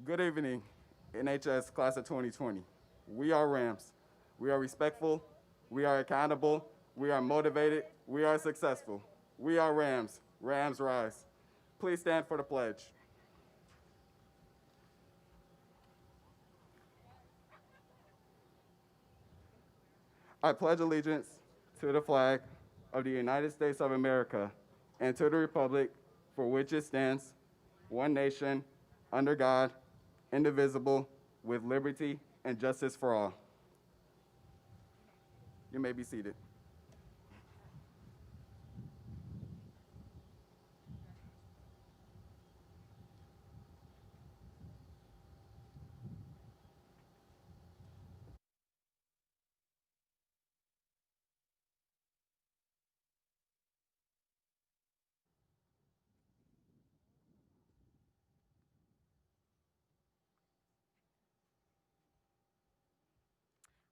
Good evening, NHS class of 2020. We are Rams. We are respectful, we are accountable, we are motivated, we are successful. We are Rams. Rams rise. Please stand for the pledge. I pledge allegiance to the flag of the United States of America and to the republic for which it stands, one nation, under God, indivisible, with liberty and justice for all. You may be seated.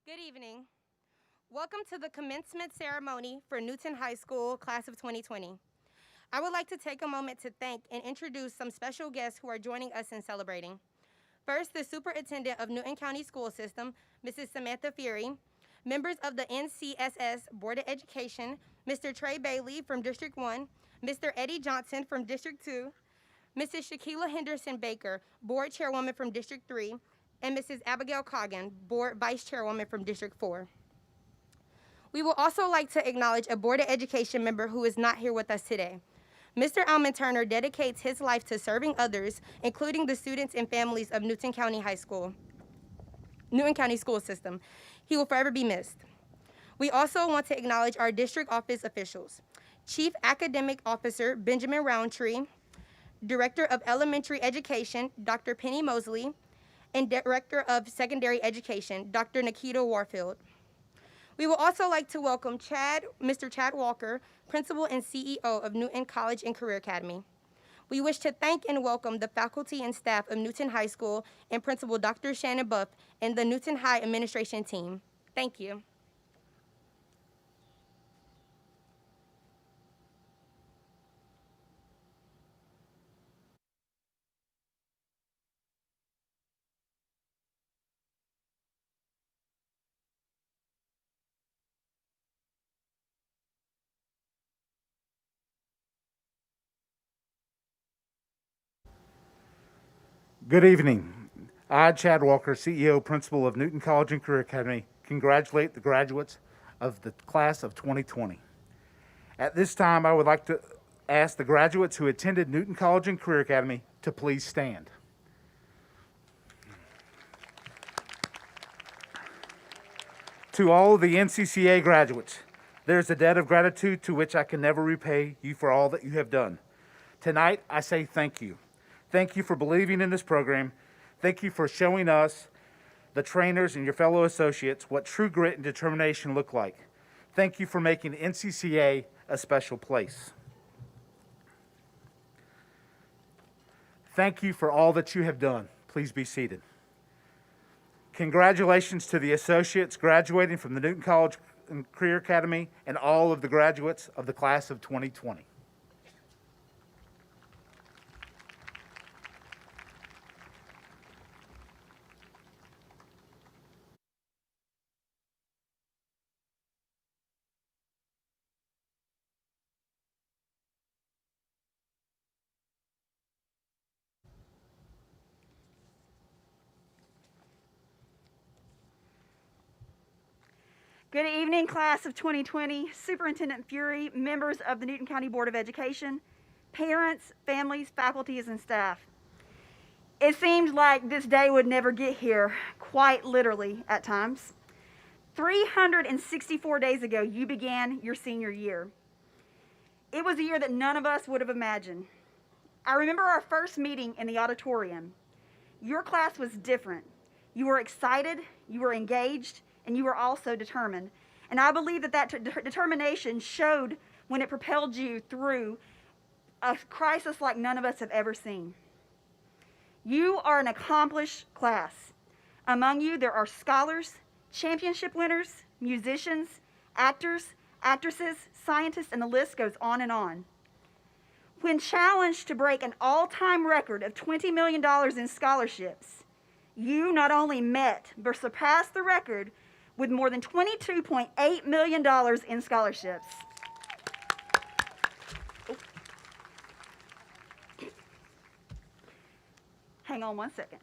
Good evening. Welcome to the commencement ceremony for Newton High School class of 2020. I would like to take a moment to thank and introduce some special guests who are joining us in celebrating. First, the Superintendent of Newton County School System, Mrs. Samantha Fury, members of the NCSS Board of Education, Mr. Trey Bailey from District 1, Mr. Eddie Johnson from District 2, Mrs. Shaquila Henderson Baker, Board Chairwoman from District 3, and Mrs. Abigail Coggin, Board Vice Chairwoman from District 4. We would also like to acknowledge a Board of Education member who is not here with us today. Mr. Almond Turner dedicates his life to serving others, including the students and families of Newton County School System. He will forever be missed. We also want to acknowledge our district office officials. Chief Academic Officer Benjamin Roundtree, Director of Elementary Education, Dr. Penny Mosley, and Director of Secondary Education, Dr. Nikita Warfield. We would also like to welcome Mr. Chad Walker, Principal and CEO of Newton College and Career Academy. We wish to thank and welcome the faculty and staff of Newton High School and Principal Dr. Shannon Buff and the Newton High administration team. Thank you. Good evening. I, Chad Walker, CEO, Principal of Newton College and Career Academy, congratulate the graduates of the class of 2020. At this time, I would like to ask the graduates who attended Newton College and Career Academy to please stand. To all of the NCCA graduates, there is a debt of gratitude to which I can never repay you for all that you have done. Tonight, I say thank you. Thank you for believing in this program. Thank you for showing us, the trainers and your fellow associates, what true grit and determination look like. Thank you for making NCCA a special place. Thank you for all that you have done. Please be seated. Congratulations to the associates graduating from the Newton College and Career Academy and all of the graduates of the class of 2020. Good evening, class of 2020, Superintendent Fury, members of the Newton County Board of Education, parents, families, faculties, and staff. It seemed like this day would never get here, quite literally at times. 364 days ago, you began your senior year. It was a year that none of us would have imagined. I remember our first meeting in the auditorium. Your class was different. You were excited, you were engaged, and you were also determined. And I believe that determination showed when it propelled you through a crisis like none of us have ever seen. You are an accomplished class. Among you, there are scholars, championship winners, musicians, actors, actresses, scientists, and the list goes on and on. When challenged to break an all-time record of $20 million in scholarships, you not only met but surpassed the record with more than $22.8 million in scholarships. Hang on one second.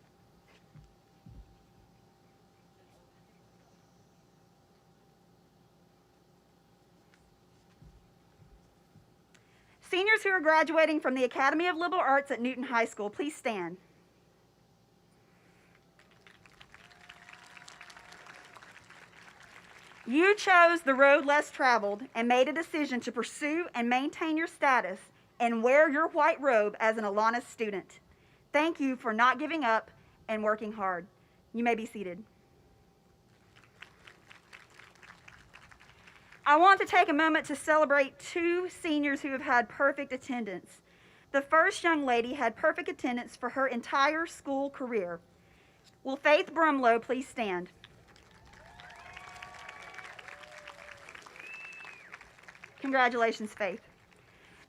Seniors who are graduating from the Academy of Liberal Arts at Newton High School, please stand. You chose the road less traveled and made a decision to pursue and maintain your status and wear your white robe as an Alanis student. Thank you for not giving up and working hard. You may be seated. I want to take a moment to celebrate two seniors who have had perfect attendance. The first young lady had perfect attendance for her entire school career. Will Faith Brumlow please stand? Congratulations, Faith.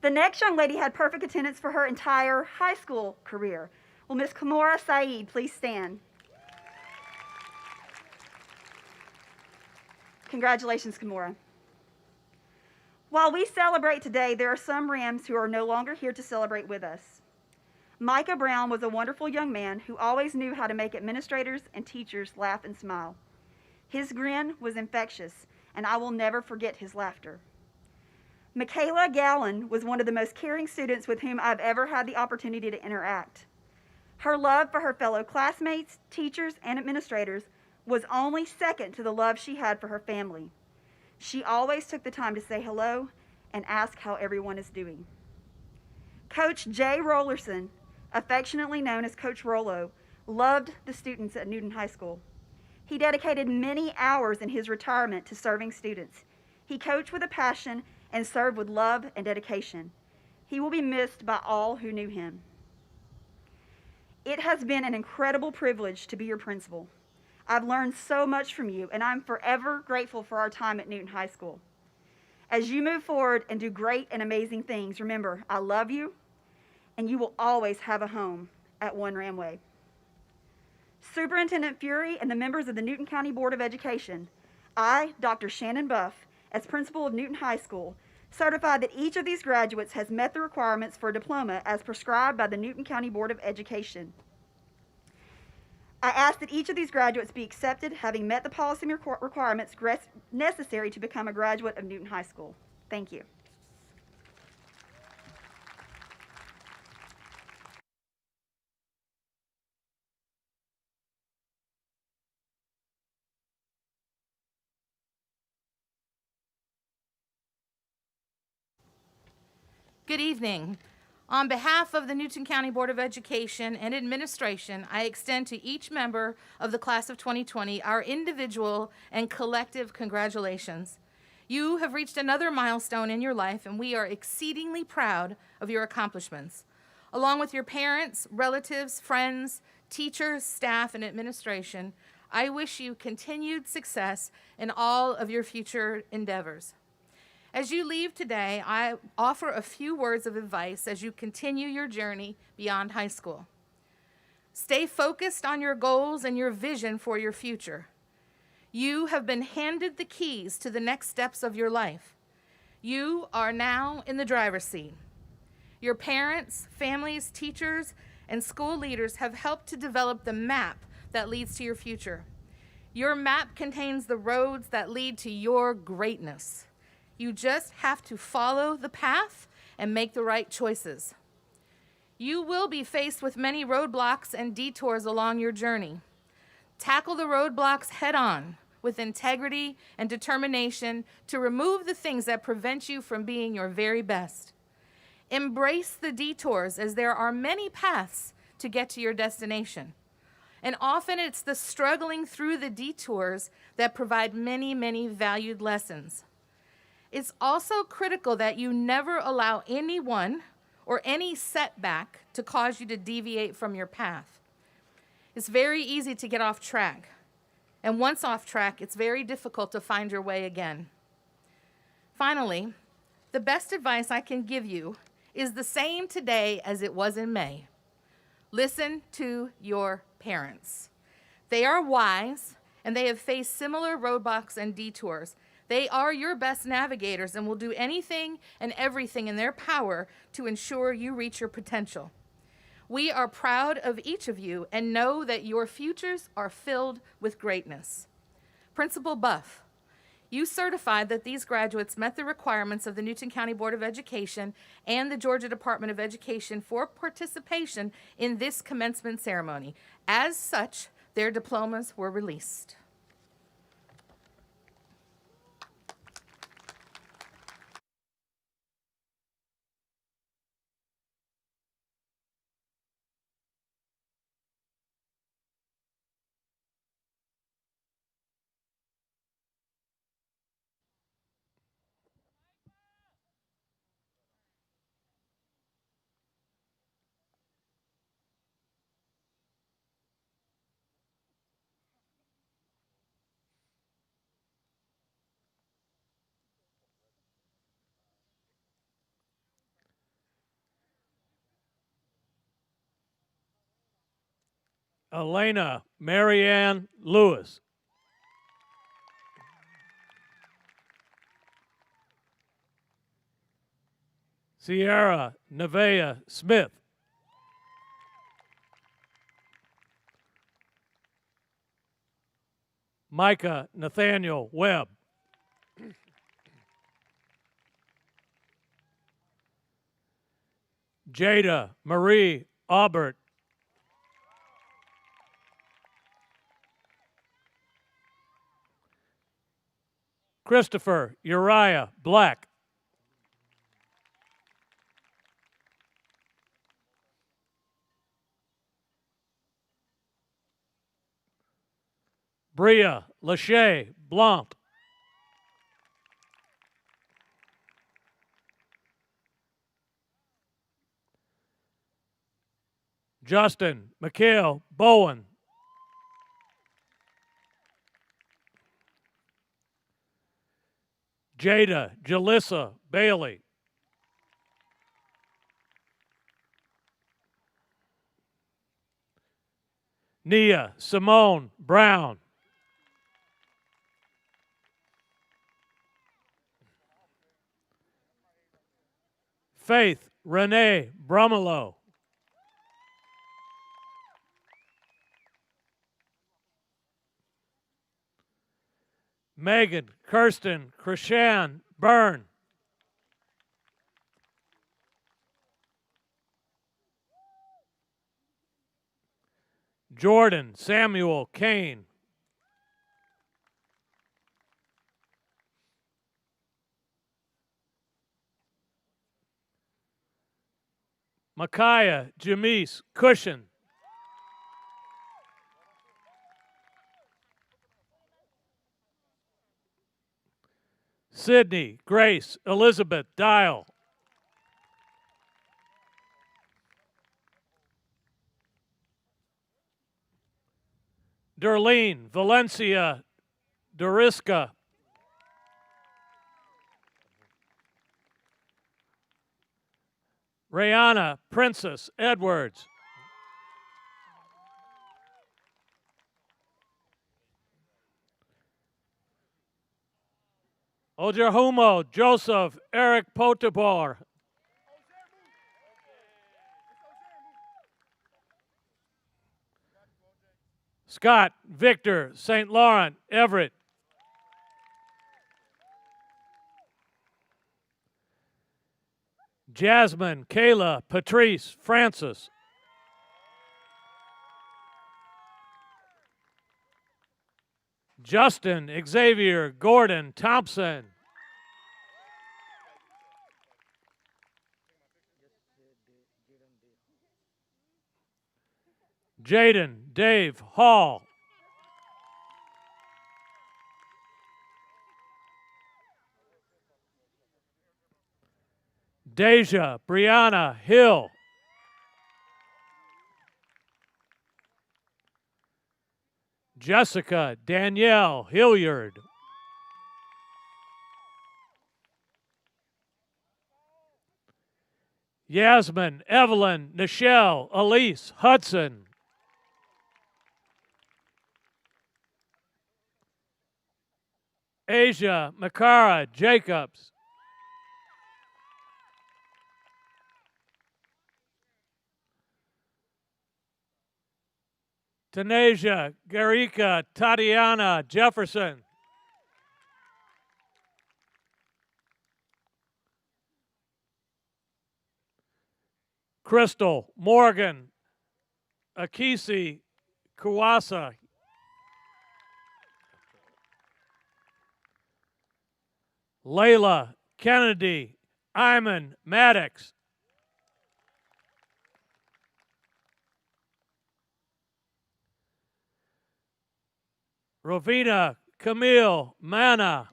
The next young lady had perfect attendance for her entire high school career. Will Ms. Kamora Saeed please stand? Congratulations, Kamora. While we celebrate today, there are some Rams who are no longer here to celebrate with us. Micah Brown was a wonderful young man who always knew how to make administrators and teachers laugh and smile. His grin was infectious, and I will never forget his laughter. Michaela Gallen was one of the most caring students with whom I've ever had the opportunity to interact. Her love for her fellow classmates, teachers, and administrators was only second to the love she had for her family. She always took the time to say hello and ask how everyone is doing. Coach Jay Rollerson, affectionately known as Coach Rollo, loved the students at Newton High School. He dedicated many hours in his retirement to serving students. He coached with a passion and served with love and dedication. He will be missed by all who knew him. It has been an incredible privilege to be your principal. I've learned so much from you, and I'm forever grateful for our time at Newton High School. As you move forward and do great and amazing things, remember, I love you, and you will always have a home at One Ramway. Superintendent Fury and the members of the Newton County Board of Education, I, Dr. Shannon Buff, as principal of Newton High School, certify that each of these graduates has met the requirements for a diploma as prescribed by the Newton County Board of Education. I ask that each of these graduates be accepted, having met the policy requirements necessary to become a graduate of Newton High School. Thank you. Good evening. On behalf of the Newton County Board of Education and Administration, I extend to each member of the class of 2020 our individual and collective congratulations. You have reached another milestone in your life, and we are exceedingly proud of your accomplishments. Along with your parents, relatives, friends, teachers, staff, and administration, I wish you continued success in all of your future endeavors. As you leave today, I offer a few words of advice as you continue your journey beyond high school. Stay focused on your goals and your vision for your future. You have been handed the keys to the next steps of your life. You are now in the driver's seat. Your parents, families, teachers, and school leaders have helped to develop the map that leads to your future. Your map contains the roads that lead to your greatness. You just have to follow the path and make the right choices. You will be faced with many roadblocks and detours along your journey. Tackle the roadblocks head on with integrity and determination to remove the things that prevent you from being your very best. Embrace the detours, as there are many paths to get to your destination. And often it's the struggling through the detours that provide many, many valued lessons. It's also critical that you never allow anyone or any setback to cause you to deviate from your path. It's very easy to get off track. And once off track, it's very difficult to find your way again. Finally, the best advice I can give you is the same today as it was in May. Listen to your parents. They are wise, and they have faced similar roadblocks and detours. They are your best navigators and will do anything and everything in their power to ensure you reach your potential. We are proud of each of you and know that your futures are filled with greatness. Principal Buff, you certified that these graduates met the requirements of the Newton County Board of Education and the Georgia Department of Education for participation in this commencement ceremony. As such, their diplomas were released. Elena Marianne Lewis. Sierra Nevaeh Smith. Micah Nathaniel Webb. Jada Marie Aubert. Christopher Uriah Black. Bria Lachey Blount. Justin Mikhail Bowen. Jada Jalissa Bailey. Nia Simone Brown. Faith Renee Brumelo. Megan Kirsten Krishan Byrne. Jordan Samuel Kane. Micaiah Jamise Cushion. Sydney Grace Elizabeth Dial. Darlene Valencia Doriska. Rayana Princess Edwards. Ojahumo Joseph Eric Potibor. Scott Victor St. Laurent Everett. Jasmine Kayla Patrice Francis. Justin Xavier Gordon Thompson. Jaden Dave Hall. Deja Brianna Hill. Jessica Danielle Hilliard. Yasmin, Evelyn, Nichelle, Elise, Hudson. Asia, Makara, Jacobs. Tanasia, Garika, Tatiana, Jefferson. Crystal, Morgan, Akisi, Kuwasa. Layla, Kennedy, Iman, Maddox. Rovina, Camille, Mana.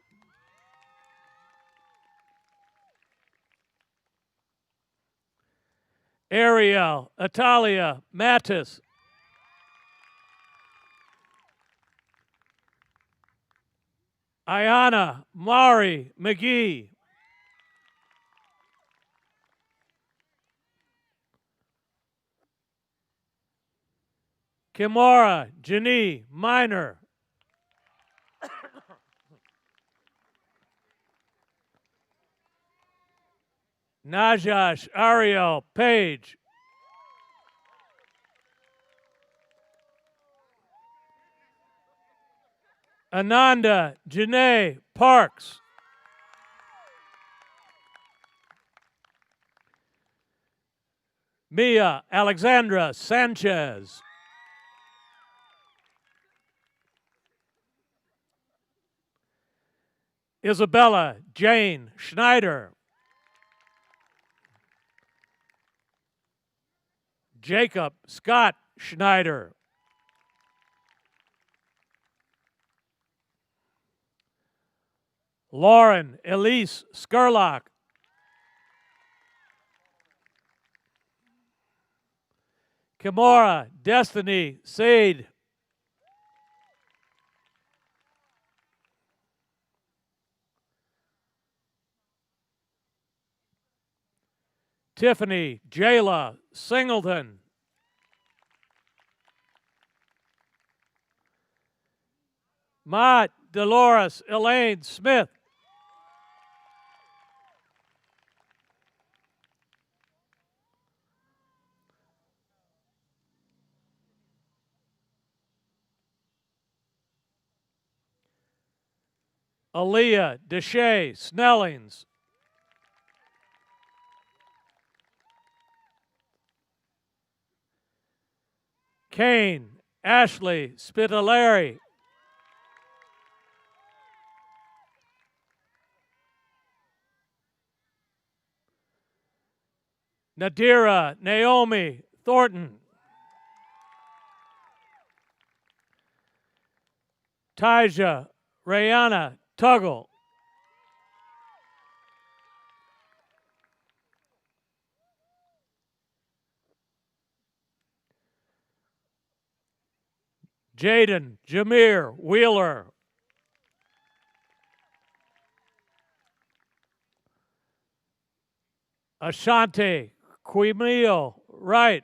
Ariel, Italia, Mattis. Ayana, Mari, McGee. Kimora, Janie, Minor. Najash, Ariel, Page. Ananda, Janae, Parks. Mia, Alexandra, Sanchez. Isabella, Jane, Schneider. Jacob, Scott, Schneider. Lauren, Elise, Skurlock. Kimora, Destiny, Sade. Tiffany, Jayla, Singleton. Mott, Dolores, Elaine, Smith. Aaliyah, Deshay, Snellings. Kane, Ashley, Spitaleri. Nadira, Naomi, Thornton. Tyja, Rayana, Tuggle. Jaden, Jameer, Wheeler. Ashante, Quimil, Wright.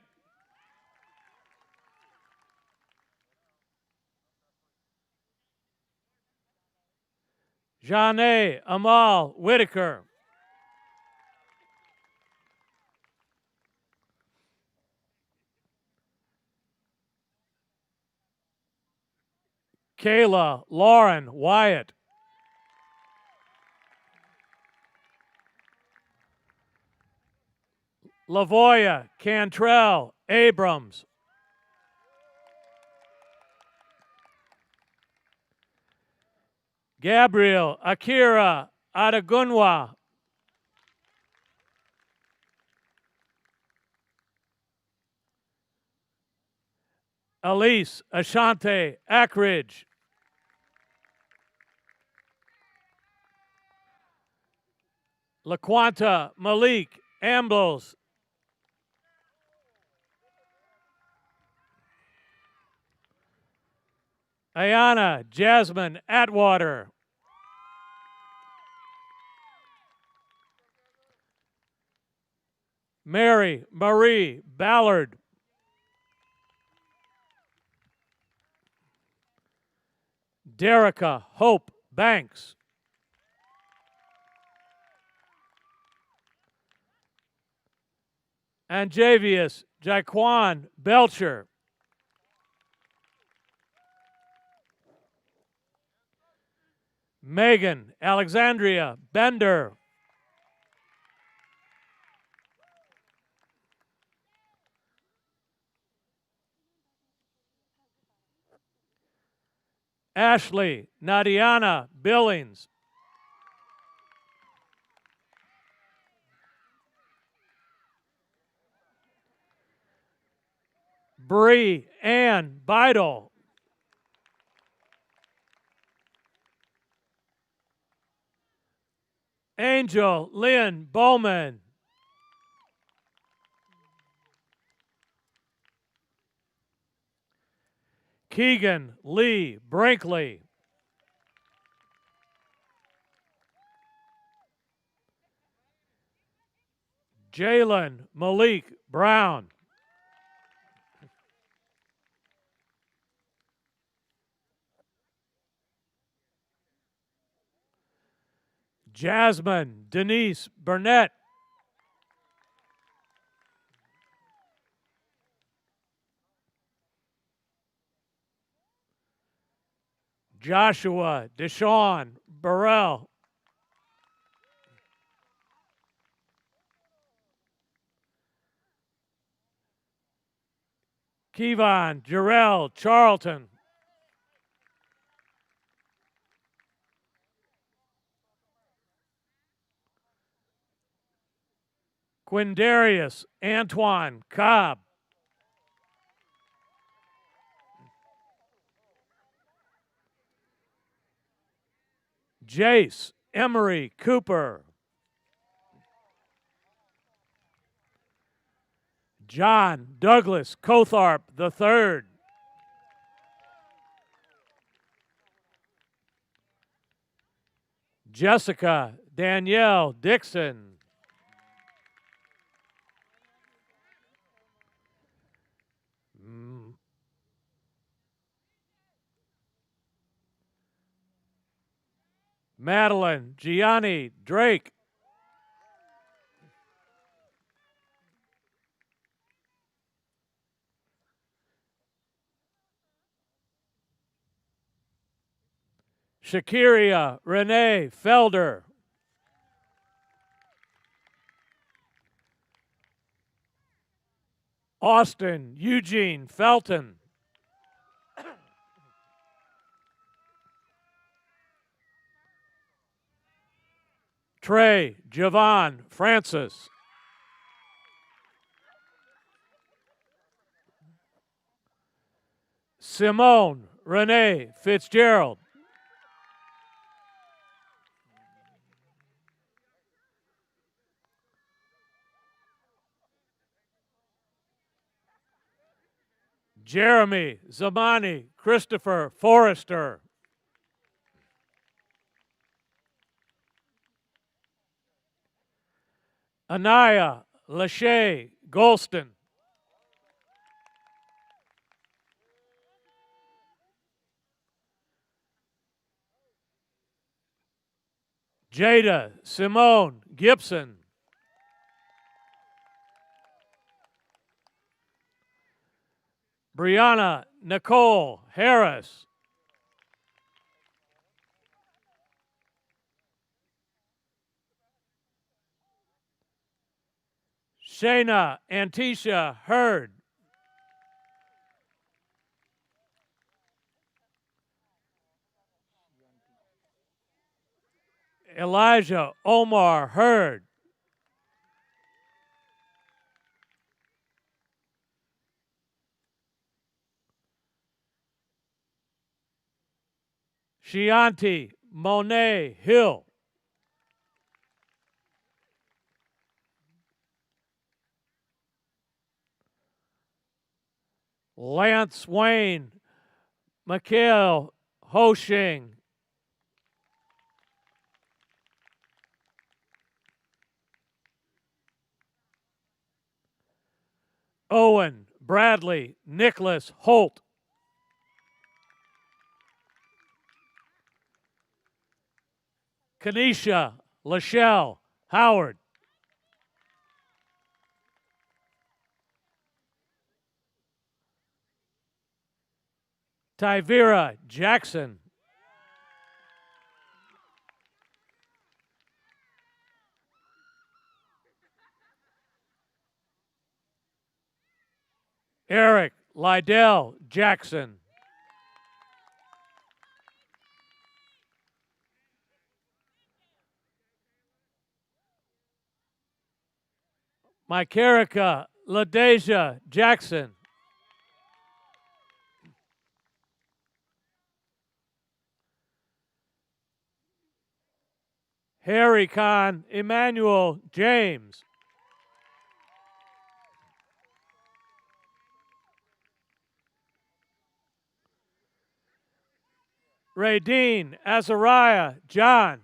Janae, Amal, Whitaker. Kayla, Lauren, Wyatt. Lavoya, Cantrell, Abrams. Gabriel, Akira, Adagunwa. Elise, Ashante, Ackridge. LaQuanta, Malik, Ambles. Ayana, Jasmine, Atwater. Mary Marie Ballard. Derica Hope Banks. Anjavius Jaquan Belcher. Megan Alexandria Bender. Ashley Nadiana Billings. Bree Ann Beidel. Angel Lynn Bowman. Keegan Lee Brinkley. Jalen Malik Brown. Jasmine Denise Burnett. Joshua Deshawn Burrell. Kevon Jarrell Charlton. Quindarius Antoine Cobb. Jace Emery Cooper. John Douglas Cotharp III. Jessica Danielle Dixon. Madeline Gianni Drake. Shakiria Renee Felder. Austin Eugene Felton. Trey Javon Francis. Simone Renee Fitzgerald. Jeremy Zamani Christopher Forrester. Anaya Lachey Golston. Jada Simone Gibson. Brianna Nicole Harris. Shayna Antisha Hurd. Elijah Omar Hurd. Shianti Monet Hill. Lance Wayne Mikhail Hoshing. Owen Bradley Nicholas Holt. Kanisha Lachelle Howard. Tyvera Jackson. Eric Lydell Jackson. Mykerika LaDeja Jackson. Harry Khan Emmanuel James. Radine Azariah John.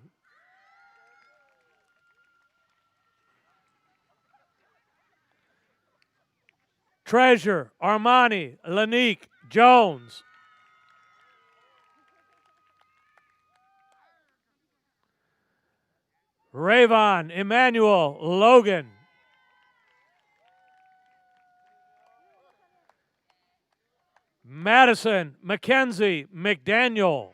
Treasure Armani Lanique Jones. Rayvon Emmanuel Logan. Madison Mackenzie McDaniel.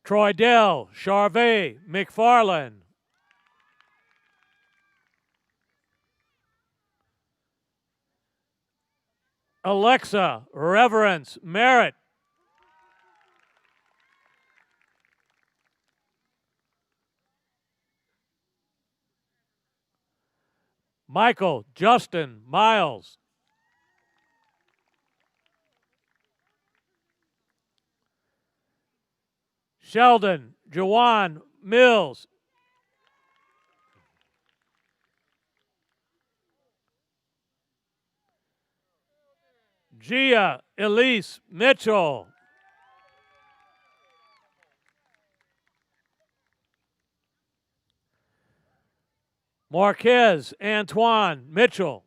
Troydell Charvet McFarland. Alexa Reverence Merritt. Michael Justin Miles. Sheldon Jawan Mills. Gia Elise Mitchell. Marquez Antoine Mitchell.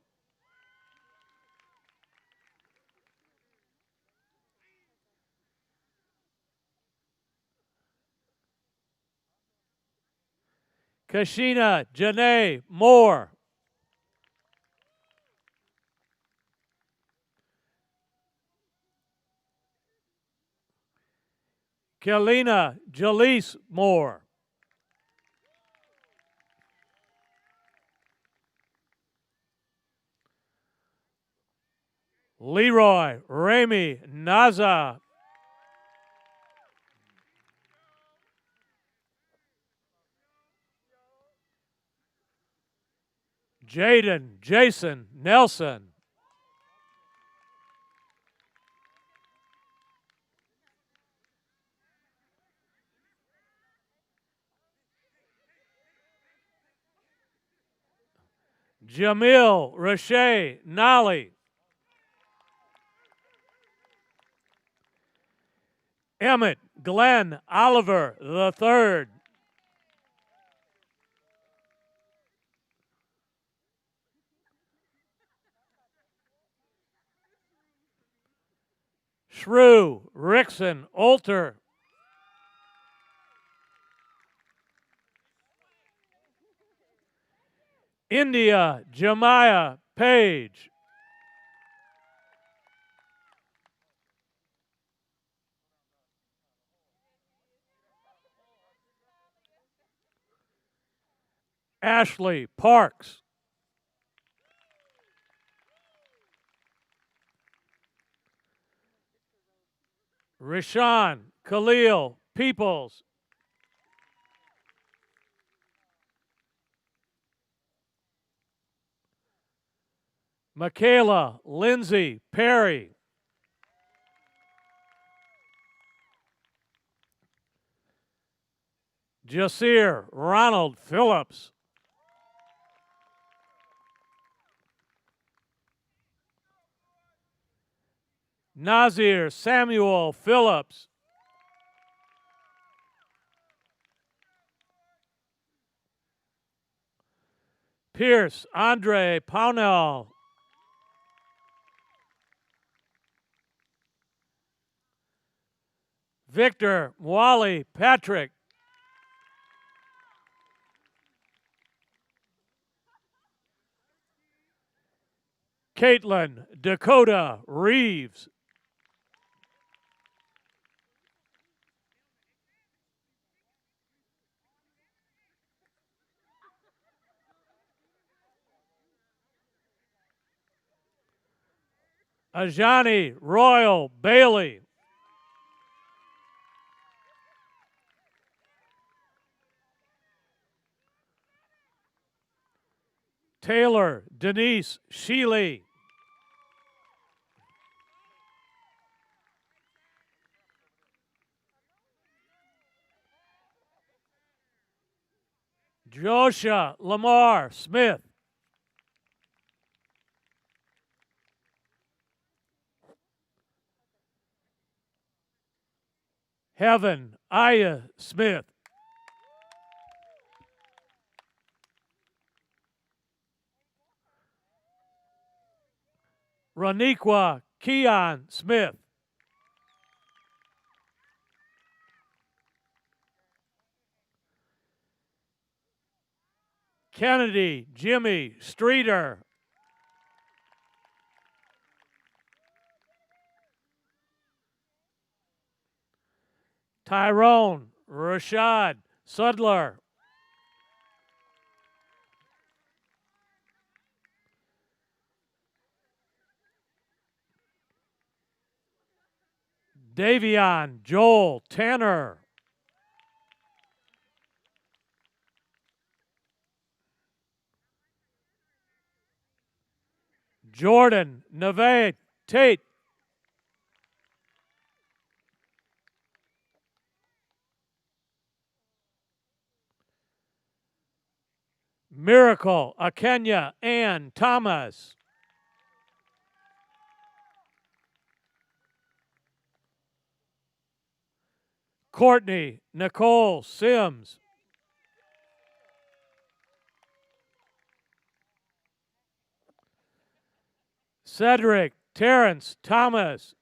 Kashina Janae Moore. Kelina Jaleese Moore. Leroy Ramy Naza. Jaden Jason Nelson. Jamil Rashay Nolly. Emmett Glenn Oliver III. Shrew Rickson Olter. India Jemiah Page. Ashley Parks. Rashawn Khalil Peoples. Michaela Lindsay Perry. Jasir Ronald Phillips. Nazir Samuel Phillips. Pierce Andre Pownell. Victor Mwali Patrick. Caitlin Dakota Reeves. Ajani Royal Bailey. Taylor Denise Sheely. Joshua Lamar Smith. Heaven Aya Smith. Roniqua Keon Smith. Kennedy Jimmy Streeter. Tyrone Rashad Sudler. Davion Joel Tanner. Jordan Neve Tate. Miracle Akenya Ann Thomas. Courtney Nicole Sims. Cedric Terrence Thomas.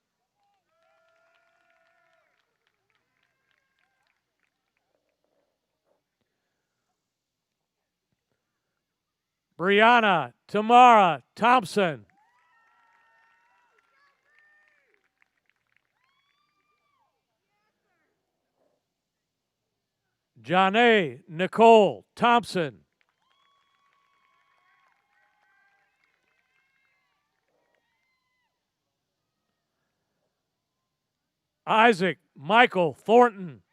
Brianna Tamara Thompson. Janae Nicole Thompson. Isaac Michael Thornton.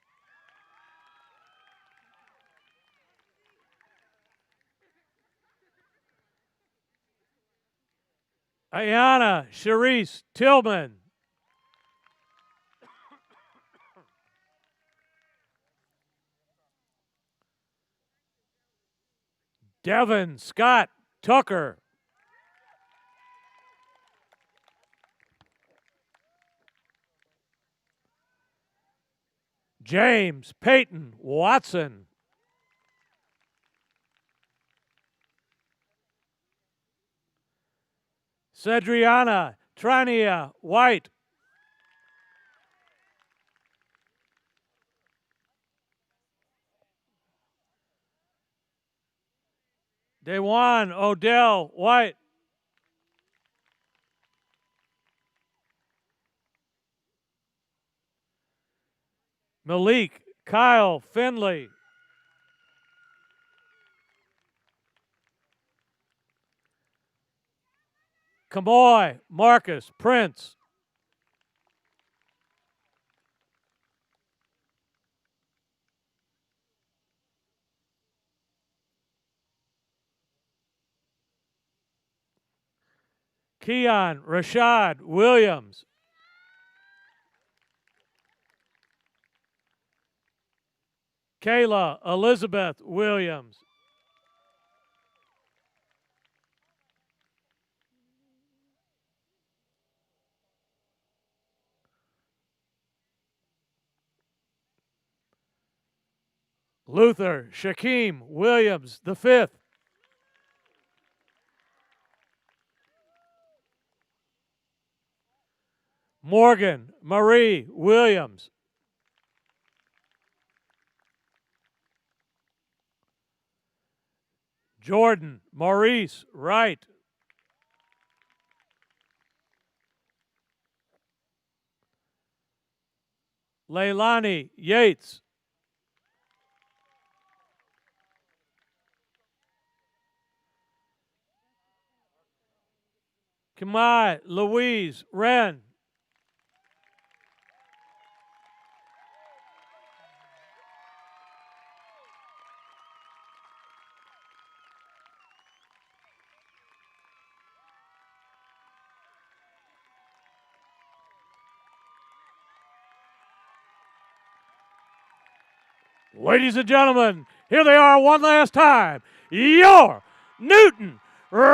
Ayana Sharice Tillman. Devin Scott Tucker. James Peyton Watson. Cedriana Trania White. Dewan Odell White. Malik Kyle Finley. Kamoy Marcus Prince. Keon Rashad Williams. Kayla Elizabeth Williams. Luther Shaquem Williams the fifth. Morgan Marie Williams. Jordan Maurice Wright. Leilani Yates. Kamai Louise Wren. Ladies and gentlemen, here they are one last time. Your Newton Rams!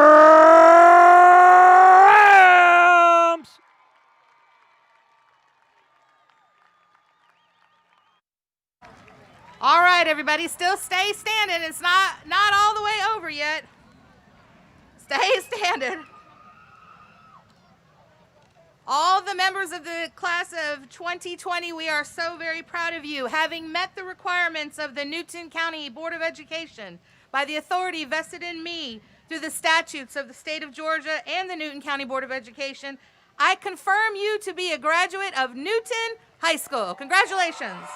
All right, everybody, still stay standing. It's not all the way over yet. Stay standing. All the members of the class of 2020, we are so very proud of you. Having met the requirements of the Newton County Board of Education by the authority vested in me through the statutes of the state of Georgia and the Newton County Board of Education, I confirm you to be a graduate of Newton High School. Congratulations.